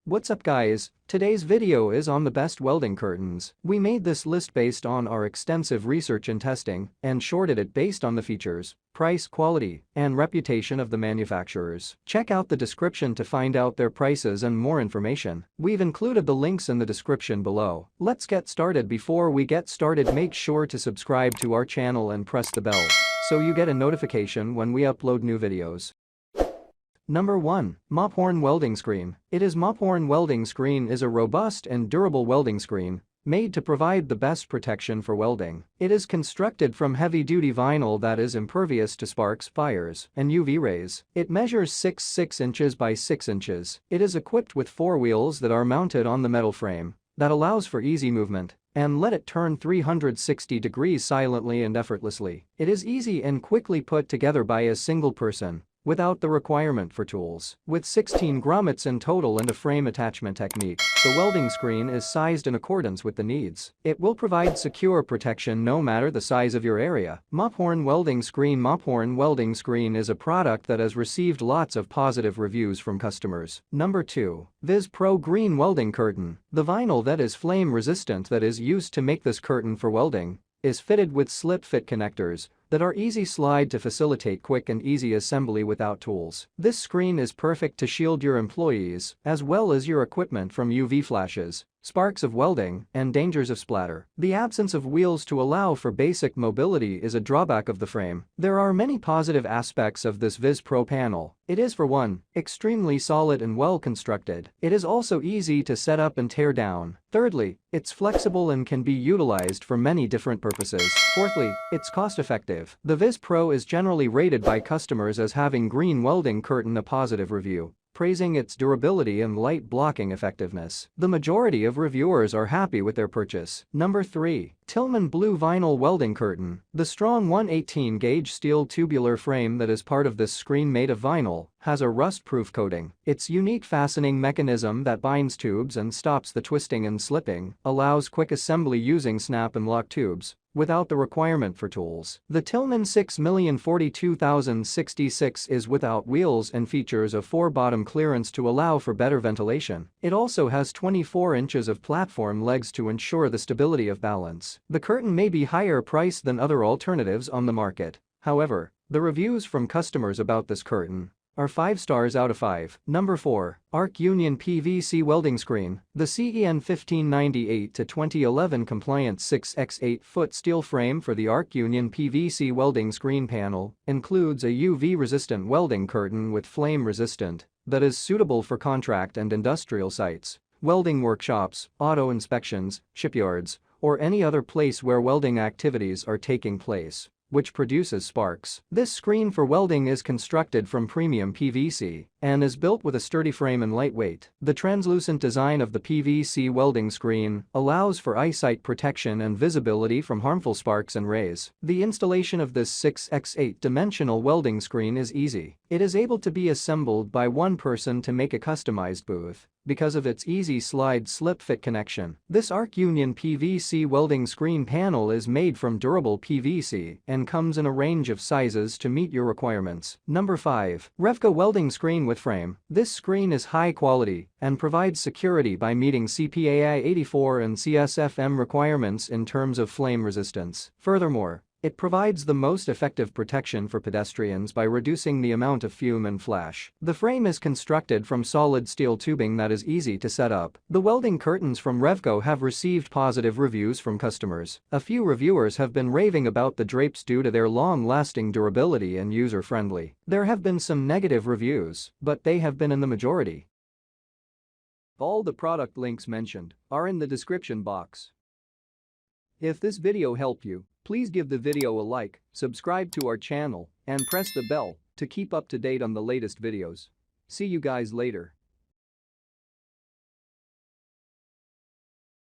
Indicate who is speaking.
Speaker 1: What's up guys, today's video is on the best welding curtains. We made this list based on our extensive research and testing and shorted it based on the features, price, quality, and reputation of the manufacturers. Check out the description to find out their prices and more information. We've included the links in the description below. Let's get started. Before we get started, make sure to subscribe to our channel and press the bell so you get a notification when we upload new videos. Number 1. Mophorn Welding Screen. Mophorn Welding Screen is a robust and durable welding screen made to provide the best protection for welding. It is constructed from heavy-duty vinyl that is impervious to sparks, fires, and UV rays. It measures 6 inches by 6 inches. It is equipped with 4 wheels that are mounted on the metal frame that allows for easy movement and let it turn 360 degrees silently and effortlessly. It is easy and quickly put together by a single person, without the requirement for tools. With 16 grommets in total and a frame attachment technique, the welding screen is sized in accordance with the needs. It will provide secure protection no matter the size of your area. Mophorn Welding Screen. Mophorn Welding Screen is a product that has received lots of positive reviews from customers. Number 2. VIZ-PRO Green Welding Curtain. The vinyl that is flame resistant that is used to make this curtain for welding is fitted with slip-fit connectors that are easy slide to facilitate quick and easy assembly without tools. This screen is perfect to shield your employees as well as your equipment from UV flashes, sparks of welding, and dangers of splatter. The absence of wheels to allow for basic mobility is a drawback of the frame. There are many positive aspects of this VIZ-PRO panel. It is, for one, extremely solid and well constructed. It is also easy to set up and tear down. Thirdly, it's flexible and can be utilized for many different purposes. Fourthly, it's cost-effective. The VIZ-PRO is generally rated by customers as having green welding curtain a positive review, praising its durability and light blocking effectiveness. The majority of reviewers are happy with their purchase. Number 3. Tillman Blue Vinyl Welding Curtain. The strong 118-gauge steel tubular frame that is part of this screen, made of vinyl, has a rust-proof coating. Its unique fastening mechanism that binds tubes and stops the twisting and slipping allows quick assembly using snap and lock tubes without the requirement for tools. The Tillman 6042066 is without wheels and features a 4-bottom clearance to allow for better ventilation. It also has 24 inches of platform legs to ensure the stability of balance. The curtain may be higher priced than other alternatives on the market. However, the reviews from customers about this curtain are 5 stars out of 5. Number 4. Arc Union PVC Welding Screen. The CEN 1598-2011 compliant 6x8-foot steel frame for the Arc Union PVC welding screen panel includes a UV-resistant welding curtain with flame-resistant that is suitable for contract and industrial sites, welding workshops, auto inspections, shipyards, or any other place where welding activities are taking place, which produces sparks. This screen for welding is constructed from premium PVC and is built with a sturdy frame and lightweight. The translucent design of the PVC welding screen allows for eyesight protection and visibility from harmful sparks and rays. The installation of this 6x8 dimensional welding screen is easy. It is able to be assembled by one person to make a customized booth because of its easy slide slip-fit connection. This Arc Union PVC welding screen panel is made from durable PVC and comes in a range of sizes to meet your requirements. Number 5. Revco Welding Screen with Frame. This screen is high quality and provides security by meeting CPAI 84 and CSFM requirements in terms of flame resistance. Furthermore, it provides the most effective protection for pedestrians by reducing the amount of fume and flash. The frame is constructed from solid steel tubing that is easy to set up. The welding curtains from Revco have received positive reviews from customers. A few reviewers have been raving about the drapes due to their long-lasting durability and user-friendly. There have been some negative reviews, but they have been in the majority. All the product links mentioned are in the description box. If this video helped you, please give the video a like, subscribe to our channel, and press the bell to keep up to date on the latest videos. See you guys later.